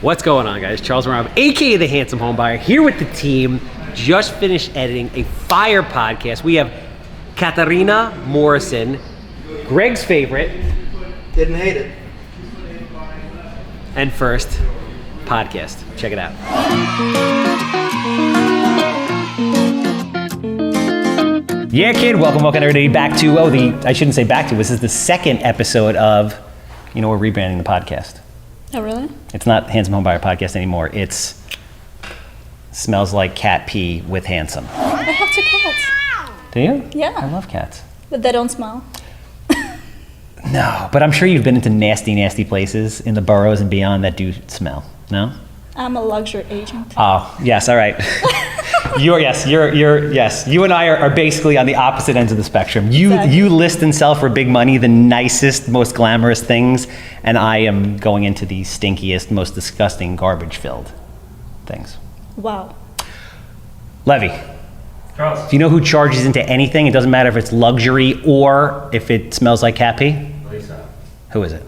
What's going on, guys? Charles Weinraub, AKA the Handsome Homebuyer, here with the team. Just finished editing a fire podcast. We have Katerina Morosan, Greg's favorite. Didn't hate it. And first, podcast. Check it out. Yeah, kid. Welcome everybody back to, I shouldn't say back to, this is the second episode of, we're rebranding the podcast. Oh, really? It's not Handsome Homebuyer Podcast anymore. It's Smells Like Cat Pee with Handsome. I have 2 cats. Do you? Yeah. I love cats. But they don't smell. No, but I'm sure you've been into nasty, nasty places in the boroughs and beyond that do smell. No? I'm a luxury agent. Oh, yes, all right. You and I are basically on the opposite ends of the spectrum. Exactly. You list and sell for big money the nicest, most glamorous things, and I am going into the stinkiest, most disgusting, garbage-filled things. Wow. Levy. Charles. Do you know who charges into anything? It doesn't matter if it's luxury or if it smells like cat pee? Lisa. Who is it?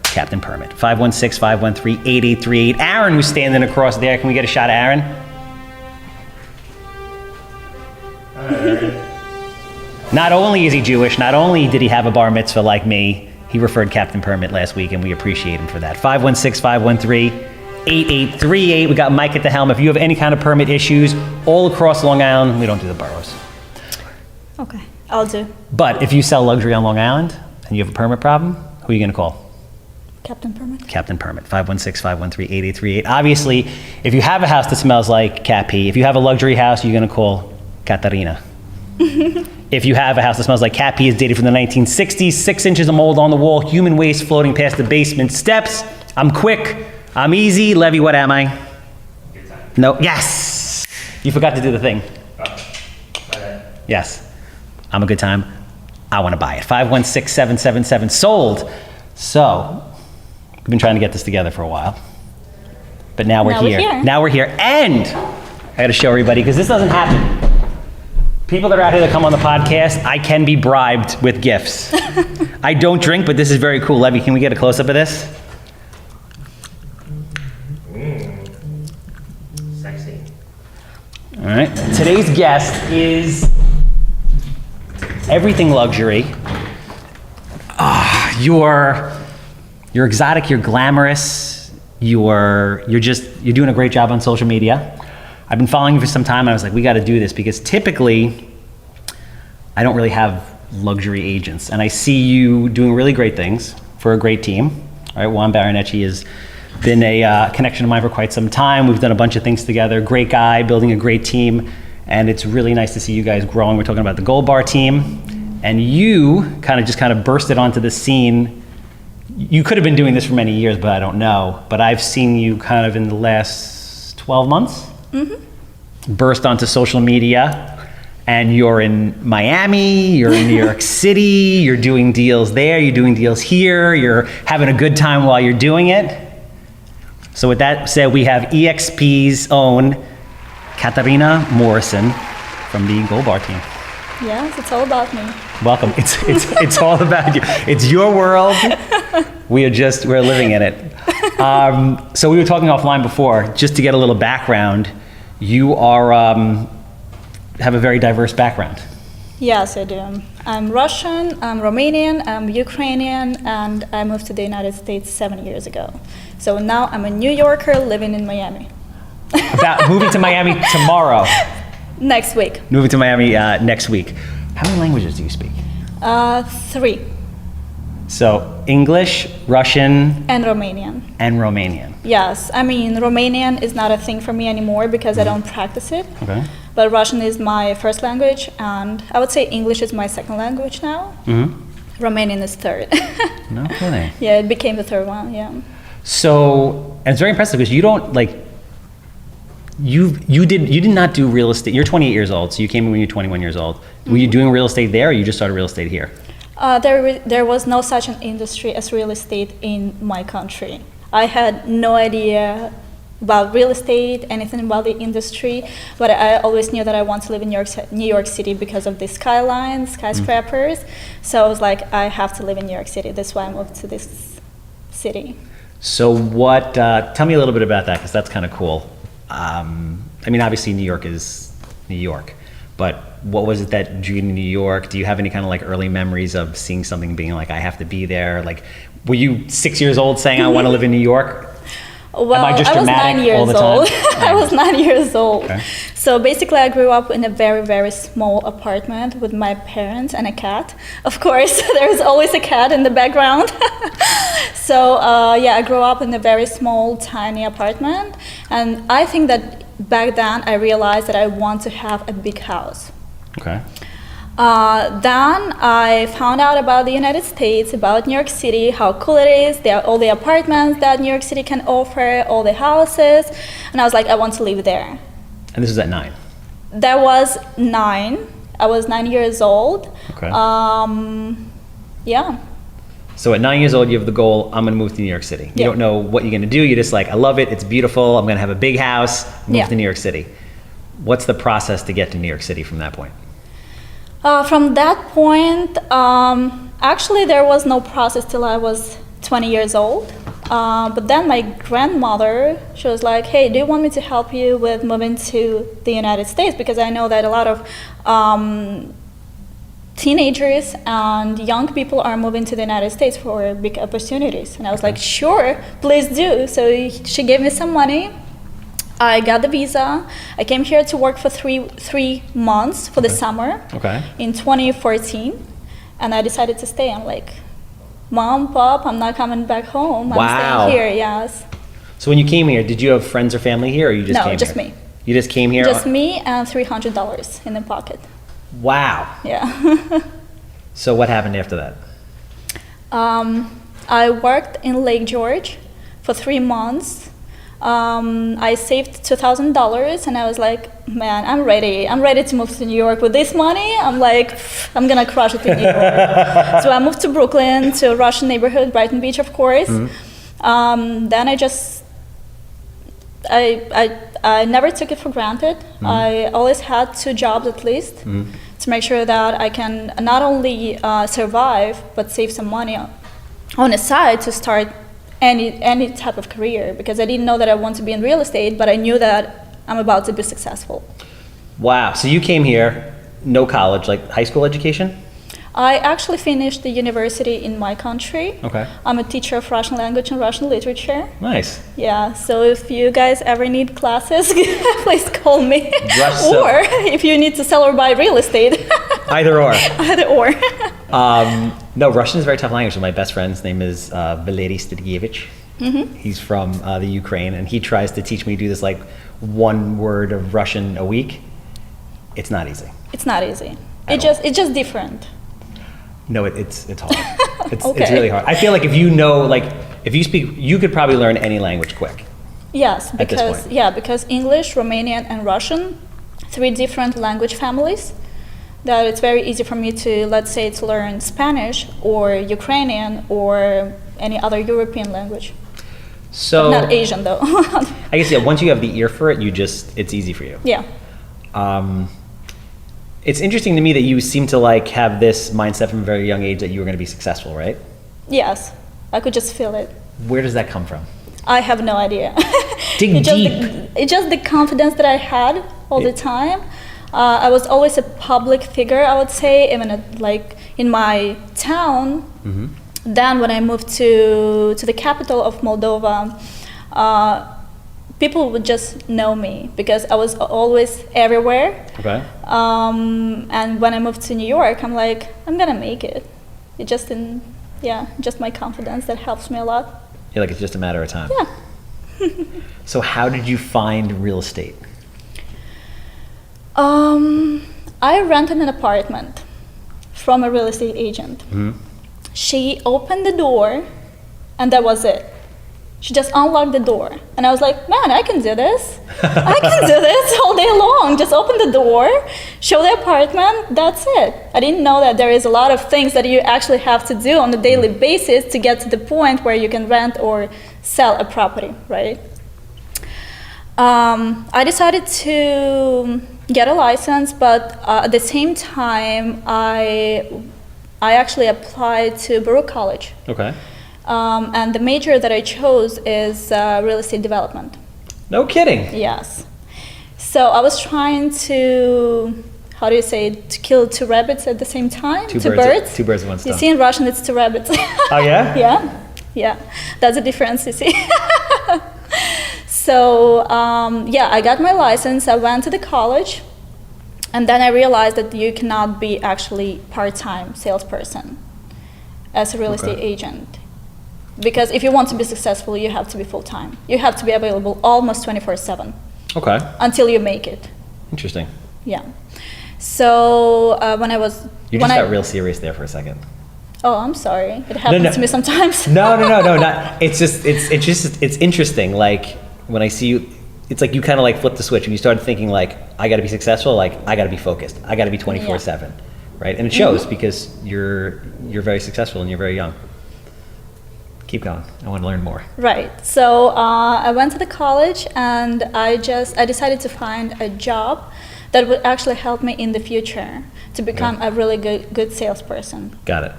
Captain Permit. 516-513-8838. Aaron, who's standing across there. Can we get a shot of Aaron? Not only is he Jewish, not only did he have a bar mitzvah like me, he referred Captain Permit last week, and we appreciate him for that. 516-513-8838. We got Mike at the helm. If you have any kind of permit issues all across Long Island, we don't do the boroughs. Okay, I'll do. But if you sell luxury on Long Island and you have a permit problem, who are you going to call? Captain Permit. Captain Permit, 516-513-8838. Obviously, if you have a house that smells like cat pee, if you have a luxury house, you're going to call Katerina. If you have a house that smells like cat pee, is dated from the 1960s, 6 inches of mold on the wall, human waste floating past the basement steps. I'm quick, I'm easy. Levy, what am I? Good time. No, yes! You forgot to do the thing. Okay. Yes, I'm a good time. I want to buy it. 516-777 sold. So, we've been trying to get this together for a while. But now we're here. Now we're here. And I got to show everybody, because this doesn't happen. People that are out here that come on the podcast, I can be bribed with gifts. I don't drink, but this is very cool. Levy, can we get a close-up of this? Sexy. All right. Today's guest is everything luxury. You're exotic, you're glamorous, you're doing a great job on social media. I've been following you for some time, and I was like, we got to do this, because typically I don't really have luxury agents, and I see you doing really great things for a great team. All right, Juan Baronecci has been a connection of mine for quite some time. We've done a bunch of things together. Great guy, building a great team, and it's really nice to see you guys growing. We're talking about the Goldbar team, and you kind of bursted onto the scene. You could have been doing this for many years, but I don't know. But I've seen you kind of in the last 12 months. Mm-hmm. Burst onto social media, and you're in Miami, you're in New York City, you're doing deals there, you're doing deals here, you're having a good time while you're doing it. So with that said, we have EXP's own Katerina Morosan from the Goldbar team. Yes, it's all about me. Welcome. It's all about you. It's your world. We're living in it. So we were talking offline before, just to get a little background. You are have a very diverse background. Yes, I do. I'm Russian, I'm Romanian, I'm Ukrainian, and I moved to the United States 7 years ago. So now I'm a New Yorker living in Miami. About moving to Miami tomorrow. Next week. Moving to Miami next week. How many languages do you speak? 3. So English, Russian, And Romanian. And Romanian. Yes, I mean, Romanian is not a thing for me anymore because I don't practice it. Okay. But Russian is my first language, and I would say English is my second language now. Mm-hmm. Romanian is third. No kidding. Yeah, it became the third one, yeah. So, and it's very impressive because you don't you did not do real estate. You're 28 years old, so you came in when you're 21 years old. Mm-hmm. Were you doing real estate there, or you just started real estate here? There was no such an industry as real estate in my country. I had no idea about real estate, anything about the industry, but I always knew that I want to live in New York City because of the skyline, skyscrapers. So I was like, I have to live in New York City. That's why I moved to this city. So what, tell me a little bit about that, because that's kind of cool. I mean, obviously New York is New York, but what was it that drew you to New York? Do you have any kind of like early memories of seeing something being like, I have to be there? Like, were you 6 years old saying, I want to live in New York? Well, Am I just was dramatic 9 years all the old. time? I was 9 years old. Okay. So basically, I grew up in a very, very small apartment with my parents and a cat. Of course, there's always a cat in the background. So yeah, I grew up in a very small, tiny apartment. And I think that back then, I realized that I want to have a big house. Okay. Then I found out about the United States, about New York City, how cool it is, all the apartments that New York City can offer, all the houses, and I was like, I want to live there. And this was at 9? That was 9. I was 9 years old. Okay. Yeah. So at 9 years old, you have the goal, I'm going to move to New York City. You Yeah. don't know what you're going to do. You're just like, I love it. It's beautiful. I'm going to have a big house, move Yeah. to New York City. What's the process to get to New York City from that point? From that point, actually there was no process till I was 20 years old. But then my grandmother, she was like, hey, do you want me to help you with moving to the United States? Because I know that a lot of teenagers and young people are moving to the United States for big opportunities. And I was like, sure, please do. So she gave me some money. I got the visa. I came here to work for three months for the summer in 2014. And I decided to stay. I'm like, Mom, Pop, I'm not coming back home. I'm Wow. staying here, yes. So when you came here, did you have friends or family here, or you just No, came just here? me. You just came here? Just me and $300 in the pocket. Wow. Yeah. So what happened after that? I worked in Lake George for 3 months. I saved $2,000 and I was like, man, I'm ready. I'm ready to move to New York with this money. I'm like, I'm gonna crush it in New York. So I moved to Brooklyn, to a Russian neighborhood, Brighton Beach, of course. Then I never took it for granted. I always had 2 jobs at least to make sure that I can not only survive, but save some money on the side to start any type of career, because I didn't know that I want to be in real estate, but I knew that I'm about to be successful. Wow. So you came here, no college, like high school education? I actually finished the university in my country. Okay. I'm a teacher of Russian language and Russian literature. Nice. Yeah, so if you guys ever need classes, please call me. Russian. Or if you need to sell or buy real estate. Either or. Either or. No, Russian is a very tough language. My best friend's name is Valery Stadievich. He's from the Ukraine, and he tries to teach me to do this like 1 word of Russian a week. It's not easy. It's not easy. At It's just different. No, it's hard. It's Okay. really hard. I feel like if you know, like, if you speak, you could probably learn any language quick. Yes, At this because point. because English, Romanian, and Russian, 3 different language families. That it's very easy for me to, let's say, to learn Spanish or Ukrainian or any other European language. So Not Asian though. I guess once you have the ear for it, it's easy for you. Yeah. It's interesting to me that you seem to like have this mindset from a very young age that you were going to be successful, right? Yes, I could just feel it. Where does that come from? I have no idea. Dig deep. It's just the confidence that I had all the time. I was always a public figure, I would say, even in my town. Then when I moved to the capital of Moldova, people would just know me because I was always everywhere. Okay. And when I moved to New York, I'm like, I'm gonna make it. It's just just my confidence that helps me a lot. You're like, it's just a matter of time. Yeah. So how did you find real estate? I rented an apartment from a real estate agent. She opened the door, and that was it. She just unlocked the door, and I was like, man, I can do this. I can do this all day long. Just open the door, show the apartment, that's it. I didn't know that there is a lot of things that you actually have to do on a daily basis to get to the point where you can rent or sell a property, right? I decided to get a license, but at the same time, I actually applied to Baruch College. Okay. And the major that I chose is real estate development. No kidding. Yes. So I was trying to, how do you say, to kill two rabbits at the same time? Two birds with one stone. You see, in Russian, it's two rabbits. Oh, yeah? Yeah. That's the difference, you see. So, I got my license. I went to the college. And then I realized that you cannot be actually part-time salesperson as a real estate agent. Because if you want to be successful, you have to be full-time. You have to be available almost 24/7. Okay. Until you make it. Interesting. Yeah. So when I was... You just got real serious there for a second. Oh, I'm sorry. It happens to me sometimes. No, not. It's just it's interesting. Like when I see you, it's like you kind of like flip the switch and you start thinking like, I got to be successful. Like I got to be focused. I got to be 24/7, right? And it shows because you're very successful and you're very young. Keep going. I want to learn more. Right. So I went to the college and I decided to find a job that would actually help me in the future to become a really good salesperson. Got it.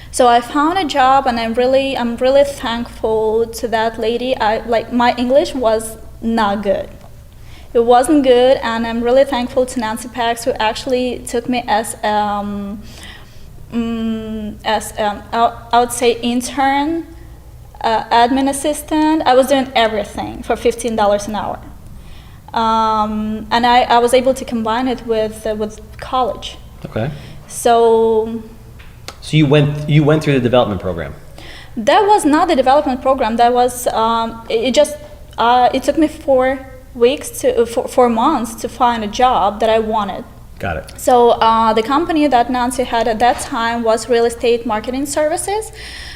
So I found a job and I'm really thankful to that lady. My English was not good. It wasn't good, and I'm really thankful to Nancy Pax, who actually took me as I would say intern, admin assistant. I was doing everything for $15 an hour, and I was able to combine it with college. Okay. So you went through the development program. That was not the development program. That was it took me 4 months to find a job that I wanted. Got it. So the company that Nancy had at that time was Real Estate Marketing Services.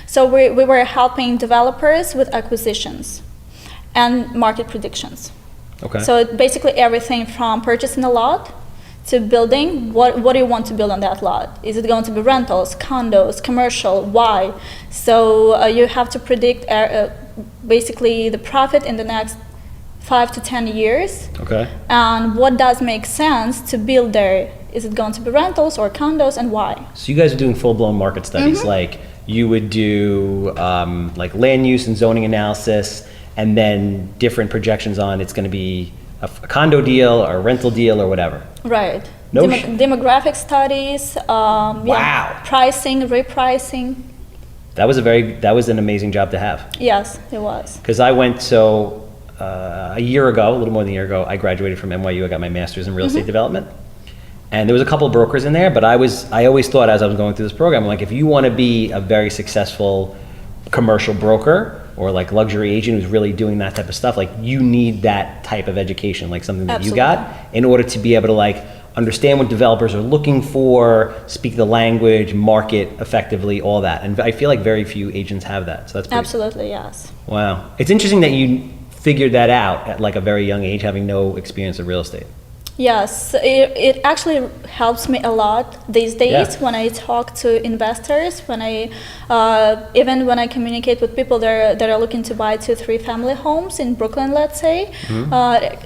So we were helping developers with acquisitions and market predictions. Okay. So basically everything from purchasing a lot to building, what do you want to build on that lot? Is it going to be rentals, condos, commercial, why? So you have to predict basically the profit in the next 5 to 10 years. Okay. And what does make sense to build there? Is it going to be rentals or condos, and why? So you guys are doing full-blown market studies. Like you would do like land use and zoning analysis, and then different projections on it's going to be a condo deal or a rental deal or whatever. Right. No demographic studies. Wow. Pricing, repricing. That was an amazing job to have. Yes, it was. Because I went a year ago, a little more than a year ago, I graduated from NYU. I got my master's in real estate development. And there was a couple of brokers in there, but I always thought as I was going through this program, like if you want to be a very successful commercial broker or like luxury agent who's really doing that type of stuff, like you need that type of education, like something that you got, in order to be able to like understand what developers are looking for, speak the language, market effectively, all that. And I feel like very few agents have that. So that's pretty Absolutely, yes. Wow. It's interesting that you figured that out at like a very young age, having no experience in real estate. Yes, it actually helps me a lot these days when I talk to investors, when I even when I communicate with people that are looking to buy 2-3 family homes in Brooklyn, let's say.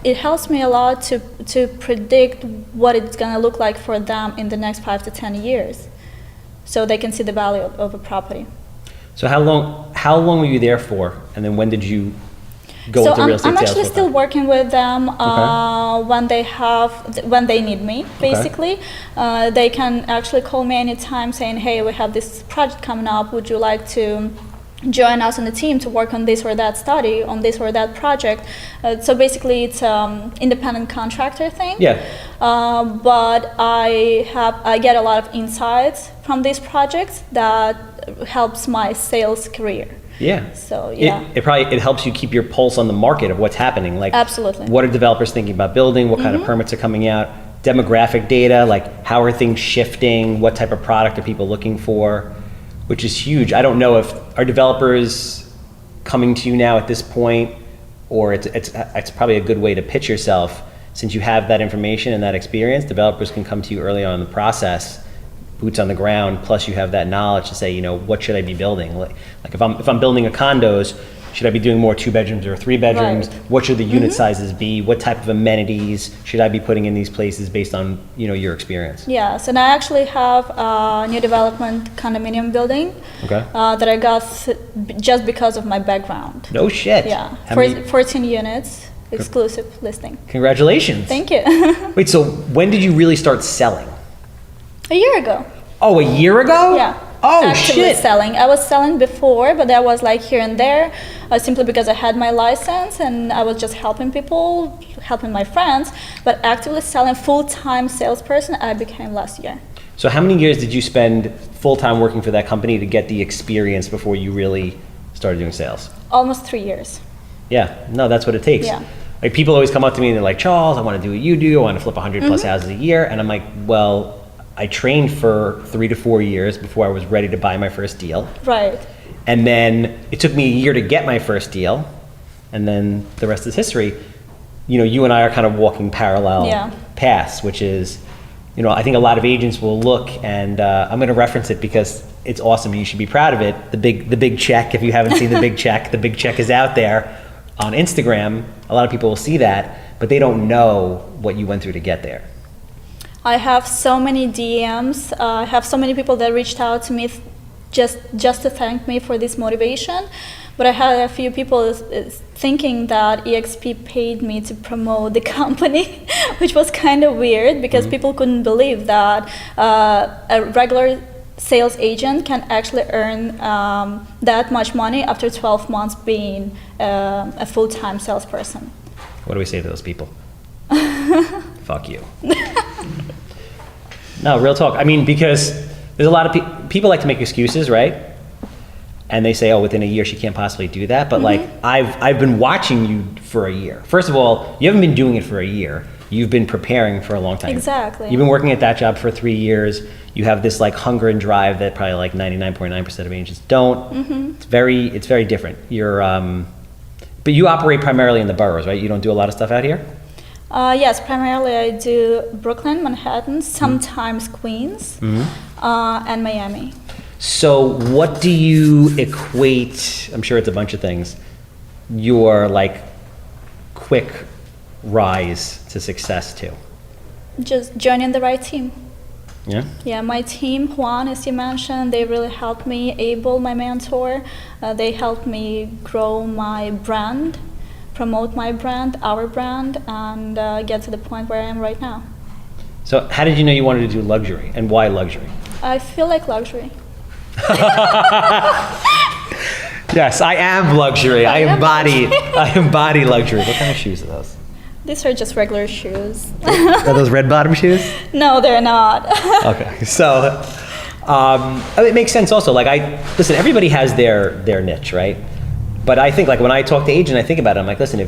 It helps me a lot to predict what it's going to look like for them in the next 5 to 10 years, so they can see the value of a property. So how long were you there for, and then when did you go into real estate I'm sales? actually still working with them when they need me, basically. They can actually call me anytime saying, hey, we have this project coming up, would you like to join us on the team to work on this or that study, on this or that project? So basically it's independent contractor thing. But I get a lot of insights from these projects that helps my sales career. So it helps you keep your pulse on the market of what's happening. Like, absolutely. What are developers thinking about building? What kind of permits are coming out? Demographic data, like how are things shifting? What type of product are people looking for? Which is huge. I don't know if are developers coming to you now at this point, or it's probably a good way to pitch yourself, since you have that information and that experience. Developers can come to you early on in the process, boots on the ground, plus you have that knowledge to say, what should I be building? Like if I'm building a condos, Should I be doing more 2 bedrooms or 3 bedrooms? Right. What should the unit sizes be? What type of amenities should I be putting in these places based on, your experience? Yeah, so now I actually have a new development condominium building Okay. that I got just because of my background. No shit. Yeah, How many- 14 units, exclusive listing. Congratulations. Thank you. Wait, so when did you really start selling? A year ago. Oh, a year ago? Yeah. Oh, Actively shit. selling. I was selling before, but that was like here and there, simply because I had my license and I was just helping people, helping my friends. But actively selling, full-time salesperson, I became last year. So how many years did you spend full-time working for that company to get the experience before you really started doing sales? Almost 3 years. Yeah, no, that's what it takes. Yeah. Like people always come up to me and they're like, Charles, I want to do what you do. I want to flip 100 plus houses a year. And I'm like, well, I trained for 3 to 4 years before I was ready to buy my first deal. Right. And then it took me a year to get my first deal. And then the rest is history. You and I are kind of walking parallel Yeah. paths, which is, I think a lot of agents will look and I'm going to reference it because it's awesome. You should be proud of it. The big check, if you haven't seen the big check is out there on Instagram. A lot of people will see that, but they don't know what you went through to get there. I have so many DMs. I have so many people that reached out to me just to thank me for this motivation. But I had a few people thinking that EXP paid me to promote the company, which was kind of weird because people couldn't believe that a regular sales agent can actually earn that much money after 12 months being a full-time salesperson. What do we say to those people? Fuck you. No, real talk. I mean, because there's a lot of people like to make excuses, right? And they say, oh, within a year she can't possibly do that. But like, I've been watching you for a year. First of all, you haven't been doing it for a year. You've been preparing for a long time. Exactly. You've been working at that job for 3 years. You have this like hunger and drive that probably like 99.9% of agents don't. It's very different. But you operate primarily in the boroughs, right? You don't do a lot of stuff out here? Yes, primarily I do Brooklyn, Manhattan, sometimes Queens, and Miami. So what do you equate, I'm sure it's a bunch of things, your like quick rise to success to? Just joining the right team. Yeah? Yeah, my team, Juan, as you mentioned, they really helped me. Abel, my mentor, they helped me grow my brand, promote my brand, our brand, and get to the point where I am right now. So how did you know you wanted to do luxury, and why luxury? I feel like luxury. Yes, I am luxury. I embody luxury. What kind of shoes are those? These are just regular shoes. Are those red bottom shoes? No, they're not. Okay, so it makes sense also. Like listen, everybody has their niche, right? But I think like when I talk to agents, I think about it. I'm like, listen, I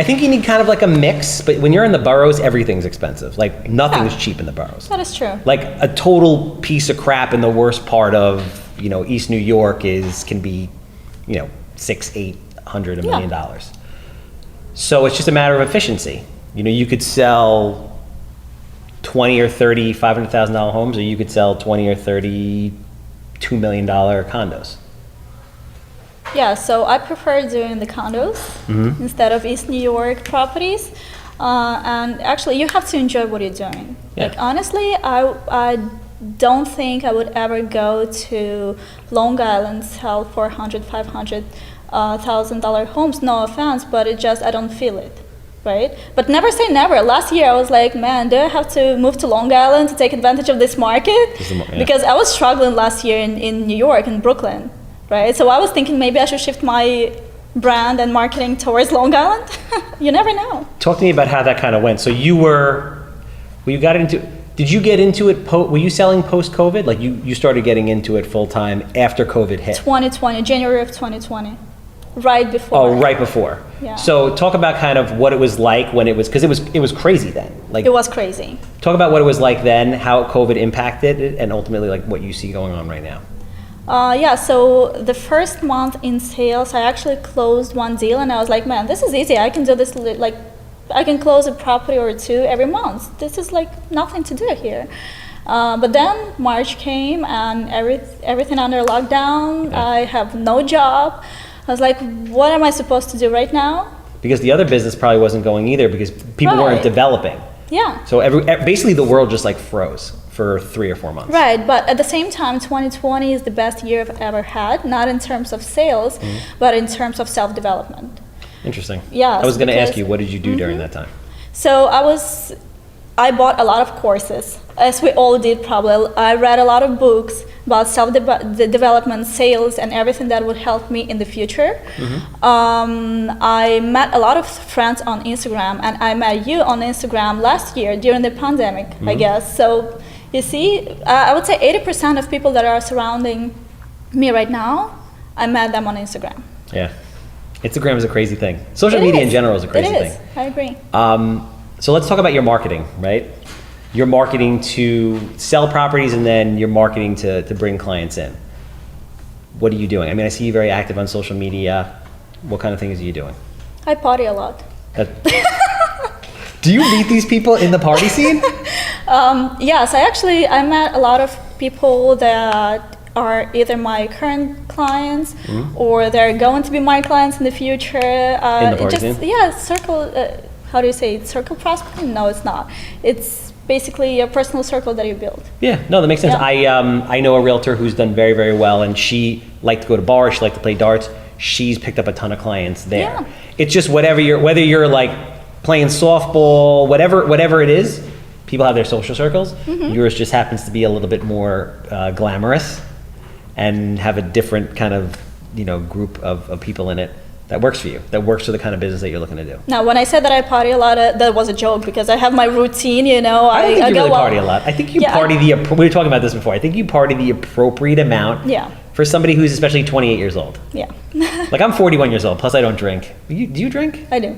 think you need kind of like a mix. But when you're in the boroughs, everything's expensive. Like nothing is cheap in the boroughs. That is true. Like a total piece of crap in the worst part of East New York can be $600, $800, $1 million. So it's just a matter of efficiency. You could sell 20 or 30 $500,000 homes, or you could sell 20 or 30 $2 million condos. Yeah, so I prefer doing the condos instead of East New York properties. And actually, you have to enjoy what you're doing. Yeah. Like honestly, I don't think I would ever go to Long Island, sell $400,000, $500,000 homes. No offense, but I don't feel it, right? But never say never. Last year I was like, man, do I have to move to Long Island to take advantage of this market? Yeah. Because I was struggling last year in New York, in Brooklyn, right? So I was thinking maybe I should shift my brand and marketing towards Long Island. You never know. Talk to me about how that kind of went. So did you get into it, were you selling post-COVID? Like you started getting into it full-time after COVID hit? 2020, January of 2020, right before. Oh, right before. Yeah. So talk about kind of what it was like when it was, because it was crazy then. Like It was crazy. talk about what it was like then, how COVID impacted it, and ultimately like what you see going on right now. Yeah, so the first month in sales, I actually closed one deal and I was like, man, this is easy. I can do this, I can close a property or two every month. This is like nothing to do here. But then March came and everything under lockdown. Yeah. I have no job. I was like, what am I supposed to do right now? Because the other business probably wasn't going either because people weren't Right. developing. Yeah. So basically the world just like froze for 3 or 4 months. Right, but at the same time, 2020 is the best year I've ever had, not in terms of sales, but in terms of self-development. Interesting. Yes, I was going to ask because- you, what did you do during that time? So I bought a lot of courses, as we all did probably. I read a lot of books about self-development, sales, and everything that would help me in the future. I met a lot of friends on Instagram, and I met you on Instagram last year during the pandemic, I guess. So you see, I would say 80% of people that are surrounding me right now, I met them on Instagram. Yeah. Instagram is a crazy thing. Social It media in is. general is a crazy It is. thing. I agree. So let's talk about your marketing, right? You're marketing to sell properties and then you're marketing to bring clients in. What are you doing? I mean, I see you very active on social media. What kind of things are you doing? I party a lot. Do you meet these people in the party scene? Yes, I met a lot of people that are either my current clients or they're going to be my clients in the future. In the party scene? Yeah, how do you say it? Circle prospecting? No, it's not. It's basically a personal circle that you build. Yeah, no, that makes sense. Yeah. I know a realtor who's done very, very well, and she liked to go to bars, she liked to play darts. She's picked up a ton of clients there. Yeah. It's just whether you're like playing softball, whatever it is, people have their social circles. Yours just happens to be a little bit more glamorous and have a different kind of group of people in it that works for you, that works for the kind of business that you're looking to do. Now, when I said that I party a lot, that was a joke because I have my routine, I don't think you go really out. party a lot. I think you Yeah, party we were talking about this before. I think you party the appropriate amount Yeah. for somebody who's especially 28 years old. Yeah, Like I'm 41 years old, plus I don't drink. Do you drink? I do.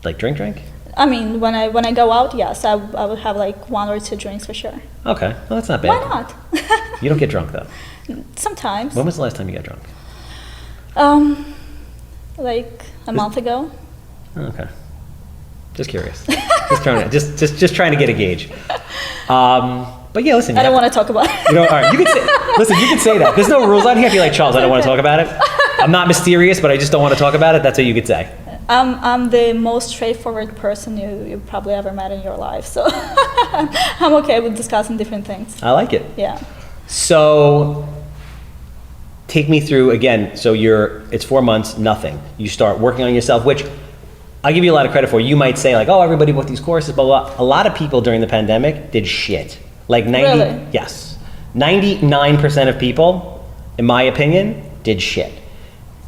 Like drink? I mean, when I go out, yes, I would have like 1 or 2 drinks for sure. Okay, well that's not bad. Why not? You don't get drunk though. Sometimes. When was the last time you got drunk? Like a month ago. Oh, okay. Just curious. just trying to get a gauge. But yeah, listen. I don't want to talk about it. All right, you can say, listen, you can say that. There's no rules on here. If you're like, Charles, I don't want to talk about it. I'm not mysterious, but I just don't want to talk about it. That's what you could say. I'm the most straightforward person you probably ever met in your life, so I'm okay with discussing different things. I like it. Yeah. So take me through again. So it's 4 months, nothing. You start working on yourself, which I give you a lot of credit for. You might say like, oh, everybody bought these courses, blah, blah, blah. A lot of people during the pandemic did shit. Like Really? Yes. 99% of people, in my opinion, did shit.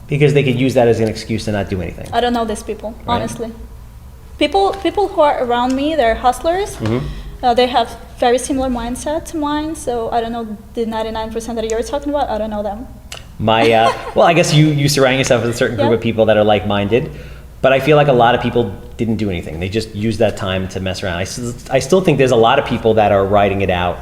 Because they could use that as an excuse to not do anything. I don't know these people, Right. honestly. People who are around me, they're hustlers. They have very similar mindset to mine, so I don't know the 99% that you're talking about. I don't know them. Well, I guess you surround yourself with a certain group Yeah. of people that are like-minded, but I feel like a lot of people didn't do anything. They just used that time to mess around. I still think there's a lot of people that are riding it out,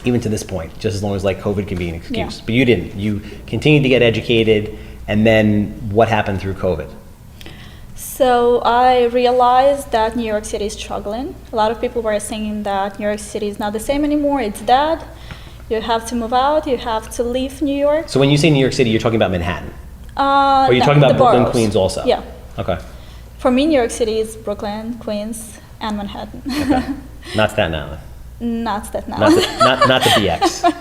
even to this point, just as long as like COVID can be an excuse. Yeah. But you didn't. You continued to get educated, and then what happened through COVID? So I realized that New York City is struggling. A lot of people were saying that New York City is not the same anymore, it's dead. You have to move out, you have to leave New York. So when you say New York City, you're talking about Manhattan? Or you're No, talking about the Brooklyn, boroughs. Queens also? Yeah. Okay. For me, New York City is Brooklyn, Queens, and Manhattan. Not Staten Island. Not that now. Not the BX.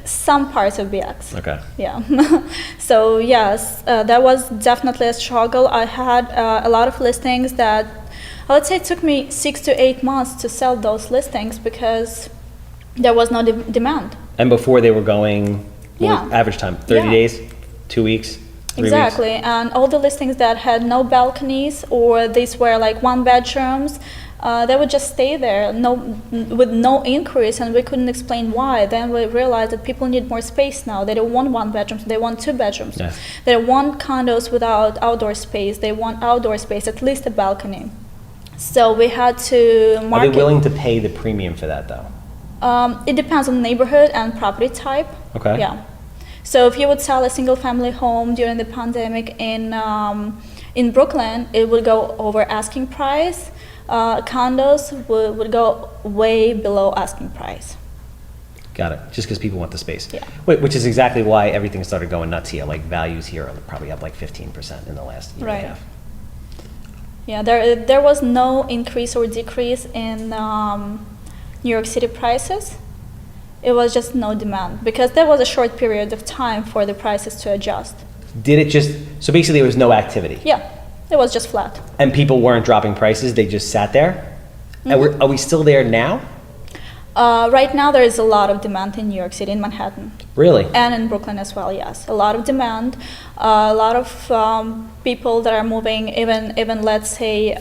Some parts of BX. Okay. Yeah. So yes, that was definitely a struggle. I had a lot of listings that I would say it took me 6 to 8 months to sell those listings because there was no demand. And before they were going, what was Yeah. average time? 30 Yeah. days? 2 weeks? 3 weeks? Exactly. And all the listings that had no balconies or these were like 1 bedrooms, they would just stay there with no increase, and we couldn't explain why. Then we realized that people need more space now. They don't want 1 bedroom, they want 2 bedrooms. Yes. They don't want condos without outdoor space. They want outdoor space, at least a balcony. So we had to Are market. they willing to pay the premium for that though? It depends on neighborhood and property type. Okay. Yeah. So if you would sell a single family home during the pandemic in Brooklyn, it would go over asking price. Condos would go way below asking price. Got it. Just because people want the space. Yeah. Which is exactly why everything started going nuts here. Like values here are probably up like 15% in the last year and a half. Yeah, there was no increase or decrease in New York City prices. It was just no demand because there was a short period of time for the prices to adjust. Did it just, so basically there was no activity? Yeah, it was just flat. And people weren't dropping prices, they just sat there? And are we still there now? Right now there is a lot of demand in New York City, in Manhattan. Really? And in Brooklyn as well, yes. A lot of demand, a lot of people that are moving, even let's say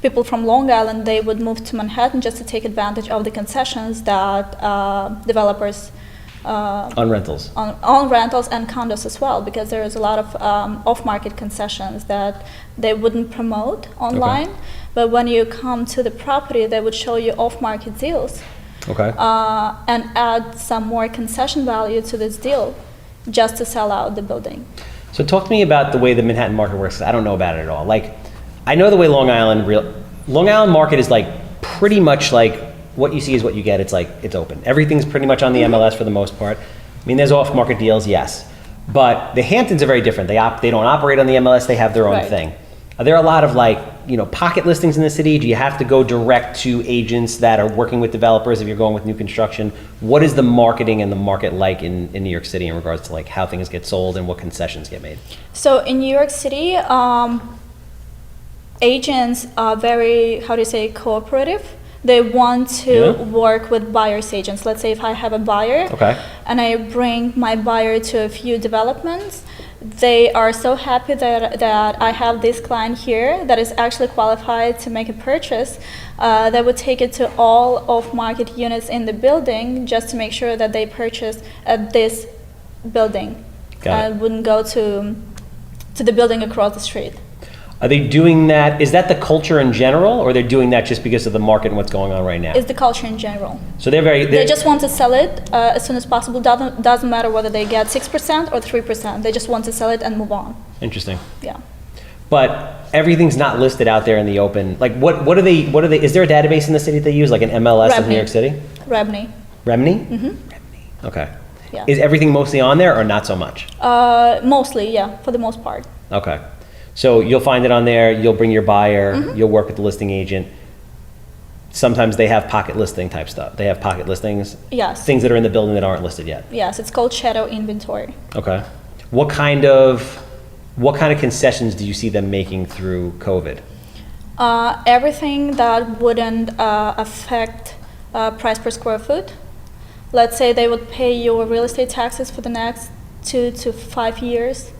people from Long Island, they would move to Manhattan just to take advantage of the concessions that developers On rentals? on rentals and condos as well, because there is a lot of off-market concessions that they wouldn't promote online. But when you come to the property, they would show you off-market deals. Okay. And add some more concession value to this deal just to sell out the building. So talk to me about the way the Manhattan market works. I don't know about it at all. Like, I know the way Long Island market is like pretty much like what you see is what you get. It's like, it's open. Everything's pretty much on the MLS for the most part. I mean, there's off-market deals, yes. But the Hamptons are very different. They don't operate on the MLS, they have their own thing. Are there a lot of like, pocket listings in the city? Do you have to go direct to agents that are working with developers if you're going with new construction? What is the marketing and the market like in New York City in regards to like how things get sold and what concessions get made? So in New York City, agents are very, cooperative. They want to work with buyer's agents. Let's say if I have a buyer and I bring my buyer to a few developments, they are so happy that I have this client here that is actually qualified to make a purchase. They would take it to all off-market units in the building just to make sure that they purchase at this building. Wouldn't go to the building across the street. Are they doing that, is that the culture in general, or they're doing that just because of the market and what's going on right now? It's the culture in general. So they just want to sell it as soon as possible. Doesn't matter whether they get 6% or 3%. They just want to sell it and move on. Interesting. Yeah. But everything's not listed out there in the open. Like what are they, is there a database in the city that they use, like an MLS of New York City? Rebney. Rebney? Mm-hmm. Rebney, okay. Yeah. Is everything mostly on there or not so much? Mostly, yeah, for the most part. Okay. So you'll find it on there, you'll bring your buyer, you'll work with the listing agent. Sometimes they have pocket listing type stuff. They have pocket listings? Yes. Things that are in the building that aren't listed yet? Yes, it's called shadow inventory. Okay. What kind of concessions do you see them making through COVID? Everything that wouldn't affect price per square foot. Let's say they would pay your real estate taxes for the next 2 to 5 years.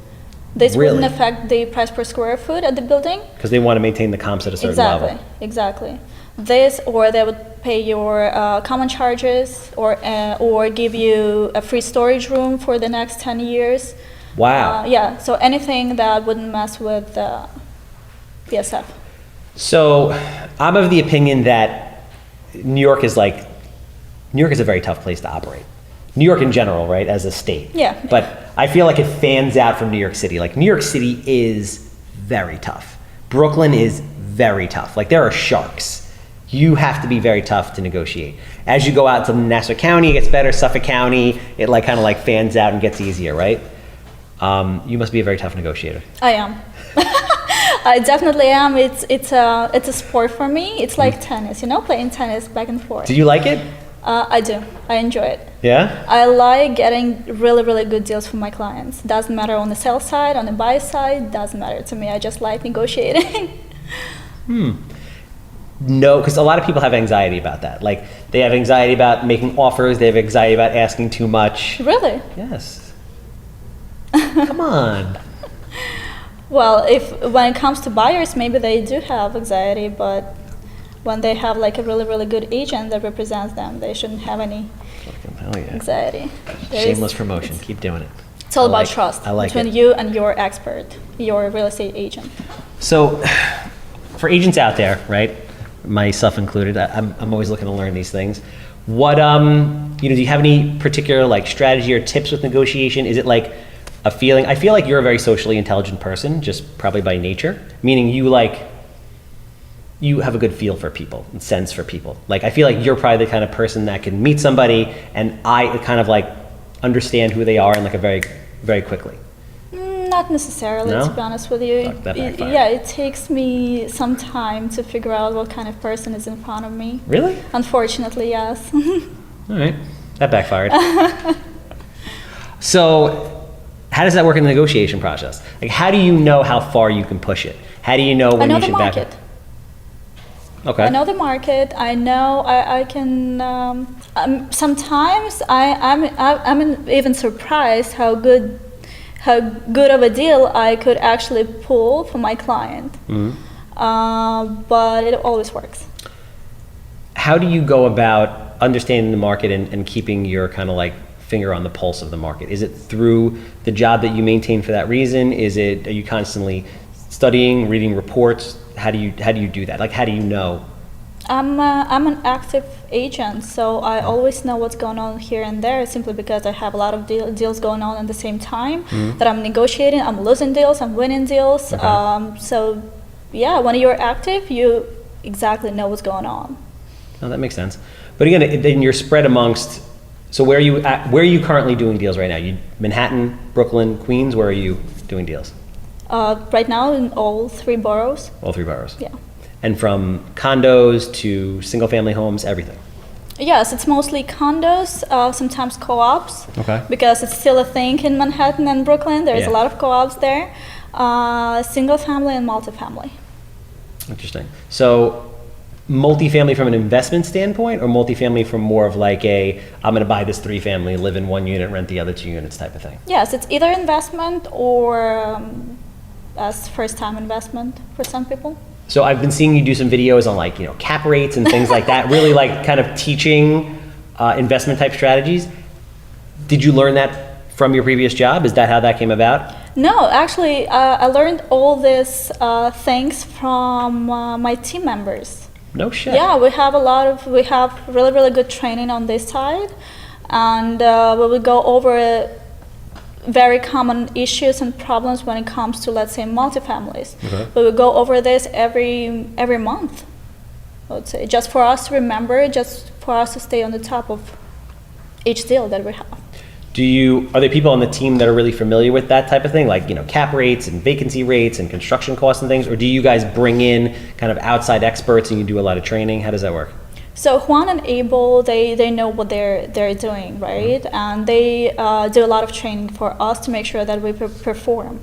This wouldn't affect the price per square foot at the building. Because they want to maintain the comps at a certain level. Exactly. This, or they would pay your common charges, or give you a free storage room for the next 10 years. Wow. Yeah, so anything that wouldn't mess with PSF. So I'm of the opinion that New York is a very tough place to operate. New York in general, right, as a state. Yeah. But I feel like it fans out from New York City. Like New York City is very tough. Brooklyn is very tough. Like there are sharks. You have to be very tough to negotiate. As you go out to Nassau County, it gets better. Suffolk County, it kind of fans out and gets easier, right? You must be a very tough negotiator. I am. I definitely am. It's a sport for me. It's like tennis, playing tennis back and forth. Do you like it? I do. I enjoy it. Yeah? I like getting really, really good deals for my clients. Doesn't matter on the sell side, on the buy side, doesn't matter to me. I just like negotiating. No, because a lot of people have anxiety about that. Like they have anxiety about making offers. They have anxiety about asking too much. Really? Yes. Come on. Well, when it comes to buyers, maybe they do have anxiety, but when they have a really, really good agent that represents them, they shouldn't have any anxiety. Shameless promotion. Keep doing it. It's all about trust between it. you and your expert, your real estate agent. So for agents out there, right, myself included, I'm always looking to learn these things. What, do you have any particular strategy or tips with negotiation? Is it a feeling? I feel like you're a very socially intelligent person, just probably by nature, meaning you you have a good feel for people and sense for people. Like, I feel like you're probably the kind of person that can meet somebody and I kind of like understand who they are in like a very, very quickly. Not necessarily, No? to be honest with you. Fuck, that backfired. Yeah, it takes me some time to figure out what kind of person is in front of me. Really? Unfortunately, yes. All right, that backfired. So, how does that work in the negotiation process? Like, how do you know how far you can push it? How do you know I when know you the should back market. it? Okay. I know the market. I know I can. Sometimes I'm even surprised how good of a deal I could actually pull for my client. But it always works. How do you go about understanding the market and keeping your kind of like finger on the pulse of the market? Is it through the job that you maintain for that reason? Are you constantly studying, reading reports? How do you do that? Like, how do you know? I'm an active agent, so I always know what's going on here and there, simply because I have a lot of deals going on at the same time that I'm negotiating. I'm losing deals, I'm winning deals. Okay. So yeah, when you're active, you exactly know what's going on. Oh, that makes sense. But again, then you're spread amongst. So where are you currently doing deals right now? You Manhattan, Brooklyn, Queens. Where are you doing deals? Right now in all three boroughs. All three boroughs. Yeah. And from condos to single-family homes, everything. Yes, it's mostly condos, sometimes co-ops. Okay. Because it's still a thing in Manhattan and Brooklyn. There's Yeah. a lot of co-ops there. Single family and multifamily. Interesting. So, multifamily from an investment standpoint, or multifamily from more of like I'm going to buy this 3-family, live in one unit, rent the other 2 units type of thing? Yes, it's either investment or as first-time investment for some people. So I've been seeing you do some videos on like, cap rates and things like that, really like kind of teaching investment type strategies. Did you learn that from your previous job? Is that how that came about? No, actually, I learned all these things from my team members. No shit. Yeah, we have really, really good training on this side, and we will go over very common issues and problems when it comes to, let's say, multifamilies. Okay. We will go over this every month, I would say, just for us to remember, just for us to stay on the top of each deal that we have. Are there people on the team that are really familiar with that type of thing, like cap rates and vacancy rates and construction costs and things, or do you guys bring in kind of outside experts and you do a lot of training? How does that work? So Juan and Abel, they know what they're doing, right? And they do a lot of training for us to make sure that we perform.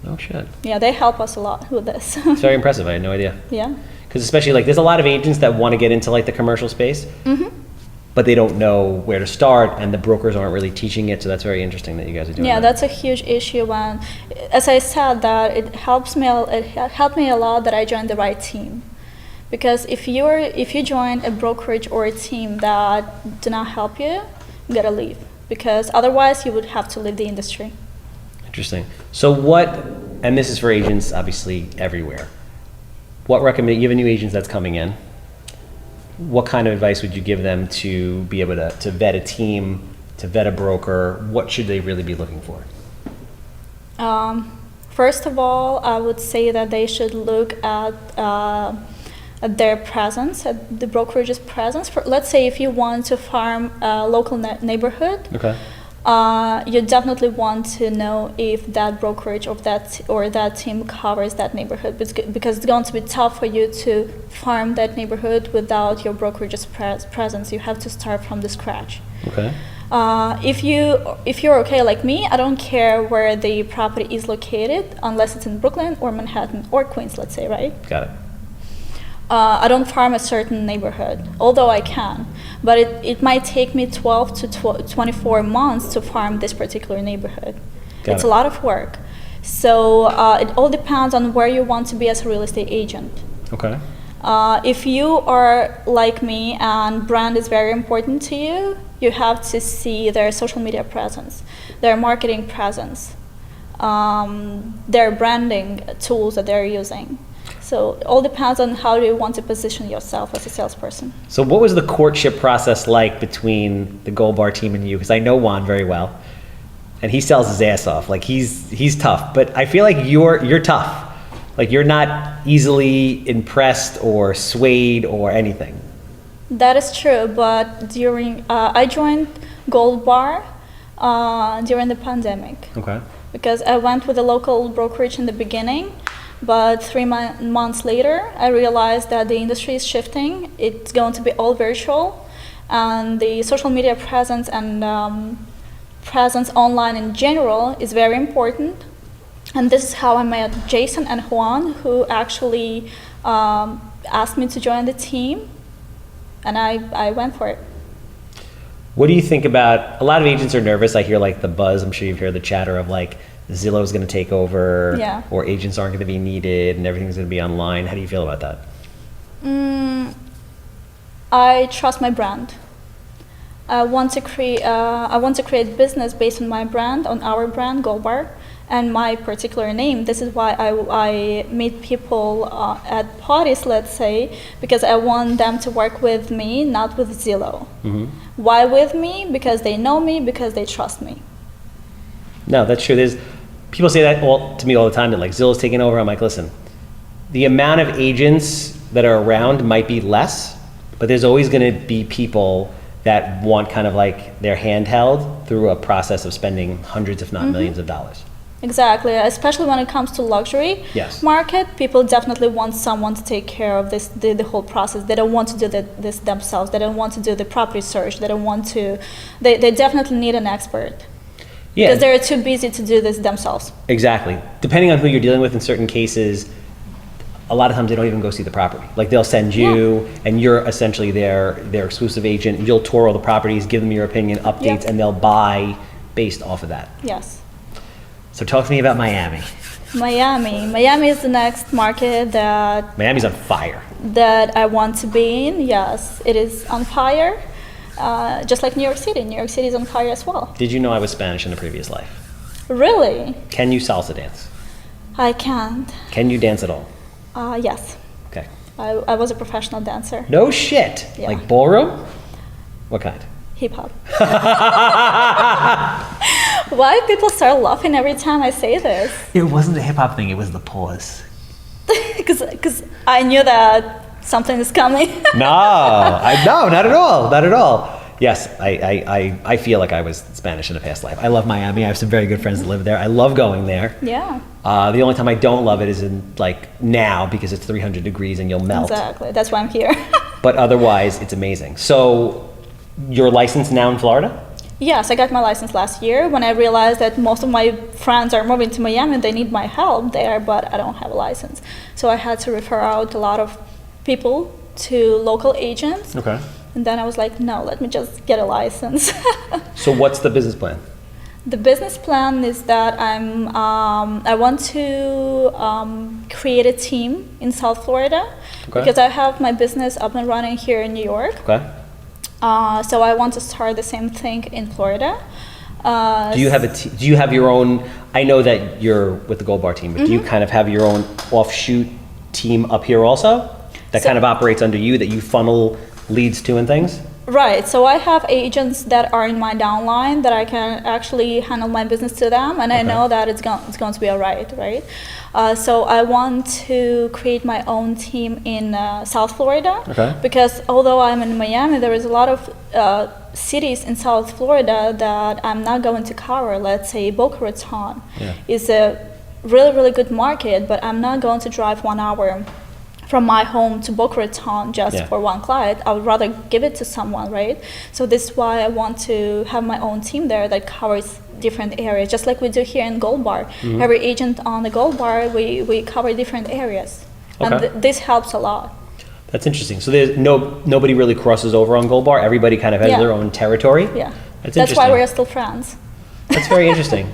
Oh shit. Yeah, they help us a lot with this. It's very impressive. I had no idea. Yeah. Because especially like there's a lot of agents that want to get into like the commercial space, but they don't know where to start, and the brokers aren't really teaching it. So that's very interesting that you guys are doing Yeah, that. that's a huge issue. When, as I said, that it helped me a lot that I joined the right team. Because if you join a brokerage or a team that do not help you, you gotta leave. Because otherwise you would have to leave the industry. Interesting. So and this is for agents obviously everywhere, you have a new agent that's coming in, what kind of advice would you give them to be able to vet a team, to vet a broker? What should they really be looking for? First of all, I would say that they should look at their presence, at the brokerage's presence. Let's say if you want to farm a local neighborhood, Okay. you definitely want to know if that brokerage or that team covers that neighborhood, because it's going to be tough for you to farm that neighborhood without your brokerage's presence. You have to start from the scratch. Okay. If you're okay like me, I don't care where the property is located, unless it's in Brooklyn or Manhattan or Queens, let's say, right? Got it. I don't farm a certain neighborhood, although I can, but it might take me 12 to 24 months to farm this particular neighborhood. Got It's it. a lot of work. So it all depends on where you want to be as a real estate agent. Okay. If you are like me and brand is very important to you, you have to see their social media presence, their marketing presence, their branding tools that they're using. So it all depends on how you want to position yourself as a salesperson. So what was the courtship process like between the Goldbar team and you? Because I know Juan very well, and he sells his ass off. Like he's tough, but I feel like you're tough. Like you're not easily impressed or swayed or anything. That is true, but during I joined Goldbar during the pandemic. Okay. Because I went with a local brokerage in the beginning, but 3 months later, I realized that the industry is shifting. It's going to be all virtual, and the social media presence and presence online in general is very important. And this is how I met Jason and Juan, who actually asked me to join the team, and I went for it. What do you think about, a lot of agents are nervous. I hear like the buzz, I'm sure you've heard the chatter of like Zillow is going to take over, Yeah. or agents aren't going to be needed and everything's going to be online. How do you feel about that? I trust my brand. I want to create business based on my brand, on our brand, Goldbar, and my particular name. This is why I meet people at parties, let's say, because I want them to work with me, not with Zillow. Mm-hmm. Why with me? Because they know me, because they trust me. No, that's true. There's people say that to me all the time, that like Zillow's taking over. I'm like, listen, the amount of agents that are around might be less, but there's always going to be people that want kind of like their hand held through a process of spending hundreds, if not millions of dollars. Exactly, especially when it comes to luxury Yes. market, people definitely want someone to take care of this, the whole process. They don't want to do this themselves. They don't want to do the property search. They don't want to, they definitely need an expert. Yeah, Because they're too busy to do this themselves. exactly. Depending on who you're dealing with in certain cases, a lot of times they don't even go see the property. Like they'll send you and you're essentially their exclusive agent. You'll tour all the properties, give them your opinion, updates, Yeah. and they'll buy based off of that. Yes. So talk to me about Miami. Miami is the next market Miami's on fire. that I want to be in. Yes, it is on fire. Just like New York City. New York City is on fire as well. Did you know I was Spanish in a previous life? Really? Can you salsa dance? I can't. Can you dance at all? Yes. Okay. I was a professional dancer. No shit. Yeah. Like ballroom? What kind? Hip hop. Why people start laughing every time I say this? It wasn't a hip hop thing, it was the pause. Because I knew that something is coming. No, not at all, not at all. Yes, I feel like I was Spanish in a past life. I love Miami. I have some very good friends that live there. I love going there. Yeah. The only time I don't love it is in like now because it's 300 degrees and you'll melt. Exactly. That's why I'm here. But otherwise, it's amazing. So, you're licensed now in Florida? Yes, I got my license last year when I realized that most of my friends are moving to Miami. They need my help there, but I don't have a license. So I had to refer out a lot of people to local agents. Okay. And then I was like, no, let me just get a license. So, what's the business plan? The business plan is that I want to create a team in South Florida because I have my business up and running here in New York. Okay. So I want to start the same thing in Florida. Do you have do you have your own? I know that you're with the Goldbar team, but do you kind of have your own offshoot team up here also that kind of operates under you, that you funnel leads to and things? Right. So I have agents that are in my downline that I can actually handle my business to them, and I know that it's going to be all right. Right. So I want to create my own team in South Florida. Okay. Because although I'm in Miami, there is a lot of cities in South Florida that I'm not going to cover. Let's say Boca Raton is a really, really good market, but I'm not going to drive 1 hour from my home to Boca Raton just for one client. I would rather give it to someone, right? So this is why I want to have my own team there that covers different areas, just like we do here in Goldbar. Every agent on the Goldbar, we cover different areas. And this helps a lot. That's interesting. So there's nobody really crosses over on Goldbar. Everybody kind of has their own territory. Yeah. That's why we're still friends. That's very interesting.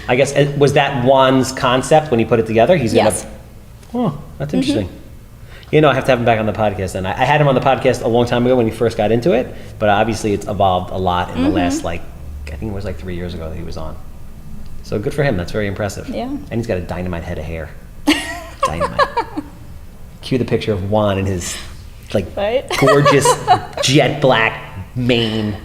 I guess, was that Juan's concept when he put it together? He's gonna. Oh, that's interesting. You know, I have to have him back on the podcast then. I had him on the podcast a long time ago when he first got into it, but obviously it's evolved a lot in the last, I think it was like 3 years ago that he was on. So good for him. That's very impressive. Yeah. And he's got a dynamite head of hair. Dynamite. Cue the picture of Juan in his, like, gorgeous jet black mane.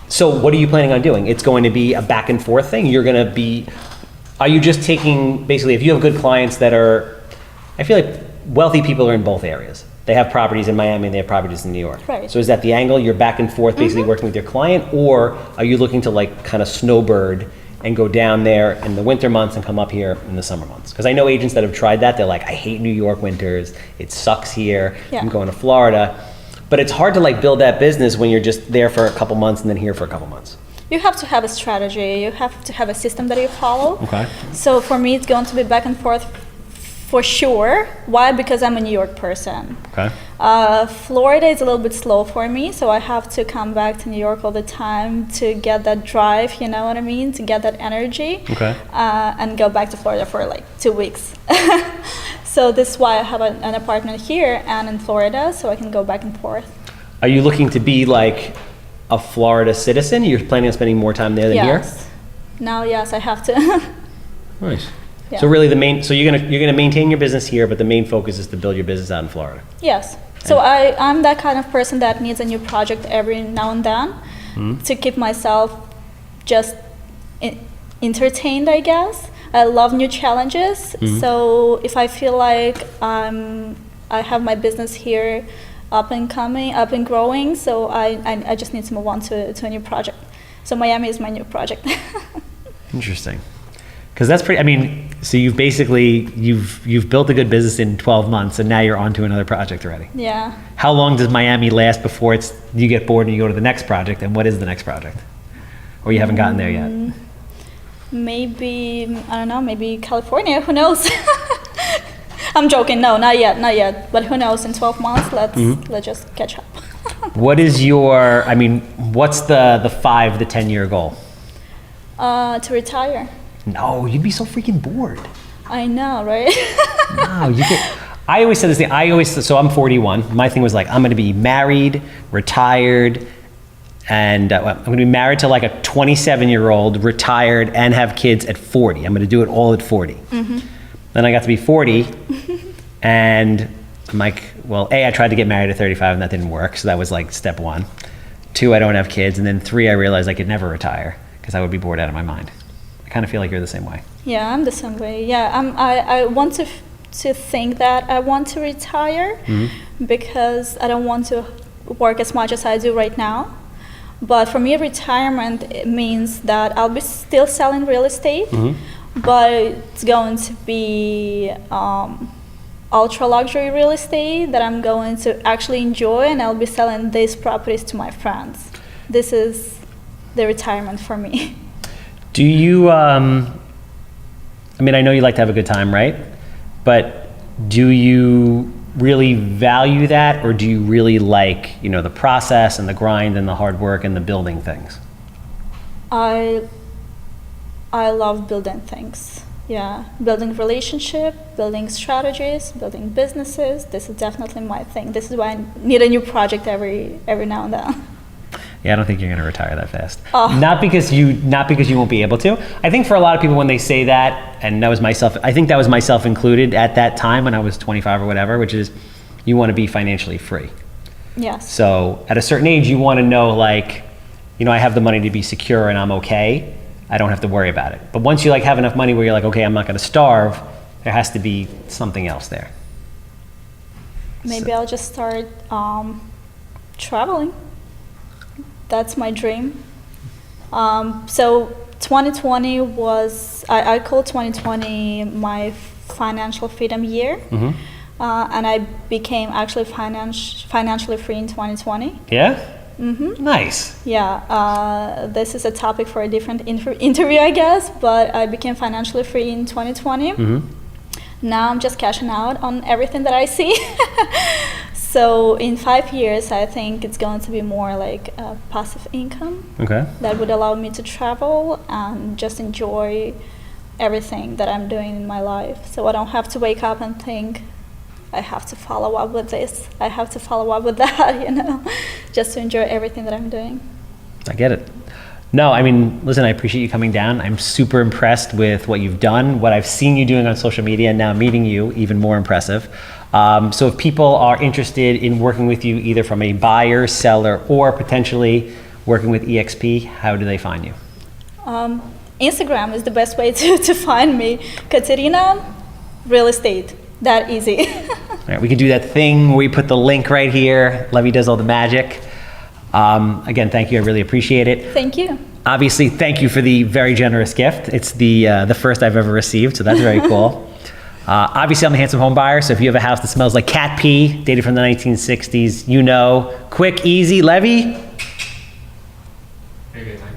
So what are you planning on doing? It's going to be a back and forth thing? You're going to be Are you just taking, basically, if you have good clients that are, I feel like wealthy people are in both areas. They have properties in Miami and they have properties in New York. Right. So is that the angle? You're back and forth basically working with your client, or are you looking to like kind of snowbird and go down there in the winter months and come up here in the summer months? Because I know agents that have tried that. They're like, I hate New York winters. It sucks here. Yeah. I'm going to Florida. But it's hard to like build that business when you're just there for a couple months and then here for a couple months. You have to have a strategy. You have to have a system that you follow. Okay. So for me, it's going to be back and forth for sure. Why? Because I'm a New York person. Okay. Florida is a little bit slow for me, so I have to come back to New York all the time to get that drive, you know what I mean? To get that energy. Okay. And go back to Florida for like 2 weeks. So this is why I have an apartment here and in Florida, so I can go back and forth. Are you looking to be like a Florida citizen? You're planning on spending more time there than here? Yes. Now, yes, I have to. Nice. Yeah. So really so you're gonna maintain your business here, but the main focus is to build your business out in Florida. Yes. So I'm that kind of person that needs a new project every now and then to keep myself just entertained, I guess. I love new challenges. So if I feel like I have my business here up and coming, up and growing, so I just need to move on to a new project. So Miami is my new project. Interesting. Because that's pretty, I mean, so you've basically, you've built a good business in 12 months and now you're on to another project already. Yeah. How long does Miami last before you get bored and you go to the next project, and what is the next project? Or you haven't gotten there yet? Maybe, I don't know, maybe California, who knows? I'm joking, no, not yet. But who knows, in 12 months, let's just catch up. What's the 5 to 10 year goal? To retire. No, you'd be so freaking bored. I know, right? No, I always said this thing, so I'm 41. My thing was like, I'm gonna be married, retired, and I'm gonna be married to like a 27-year-old, retired, and have kids at 40. I'm gonna do it all at 40. Then I got to be 40, and I'm like, well, A, I tried to get married at 35 and that didn't work, so that was like step 1. 2, I don't have kids, and then 3, I realized I could never retire because I would be bored out of my mind. I kind of feel like you're the same way. Yeah, I'm the same way. Yeah, I want to think that I want to retire because I don't want to work as much as I do right now. But for me, retirement, it means that I'll be still selling real estate, but it's going to be ultra luxury real estate that I'm going to actually enjoy, and I'll be selling these properties to my friends. This is the retirement for me. Do you, I know you like to have a good time, right? But do you really value that, or do you really like, the process and the grind and the hard work and the building things? I love building things. Yeah, building relationship, building strategies, building businesses. This is definitely my thing. This is why I need a new project every now and then. Yeah, I don't think you're going to retire that fast. Oh. Not because you won't be able to. I think for a lot of people when they say that, and I think that was myself included at that time when I was 25 or whatever, which is you want to be financially free. Yes. So at a certain age, you want to know I have the money to be secure and I'm okay. I don't have to worry about it. But once you have enough money where you're like, okay, I'm not going to starve, there has to be something else there. Maybe I'll just start traveling. That's my dream. So 2020 was, I call 2020 my financial freedom year. And I became actually financially free in 2020. Yeah? Nice. Yeah, this is a topic for a different interview, I guess, but I became financially free in 2020. Now I'm just cashing out on everything that I see. So in 5 years, I think it's going to be more like a passive income. Okay. That would allow me to travel and just enjoy everything that I'm doing in my life. So I don't have to wake up and think, I have to follow up with this, I have to follow up with that, just to enjoy everything that I'm doing. I get it. No, listen, I appreciate you coming down. I'm super impressed with what you've done, what I've seen you doing on social media, and now meeting you, even more impressive. So if people are interested in working with you, either from a buyer, seller, or potentially working with EXP, how do they find you? Instagram is the best way to find me. Katerina, real estate, that easy. All right, we can do that thing where we put the link right here. Levy does all the magic. Again, thank you. I really appreciate it. Thank you. Obviously, thank you for the very generous gift. It's the first I've ever received, so that's very cool. Obviously, I'm a handsome home buyer, so if you have a house that smells like cat pee, dated from the 1960s, you know, quick, easy, Levy, Very good time.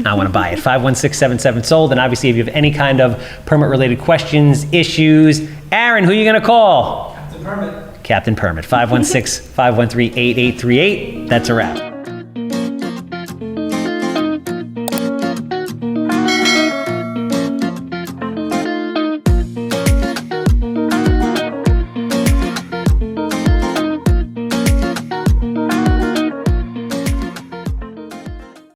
I want to buy it. 51677 sold. And obviously, if you have any kind of permit-related questions, issues, Aaron, who are you going to call? Captain Permit. Captain Permit, 516-513-8838. That's a wrap.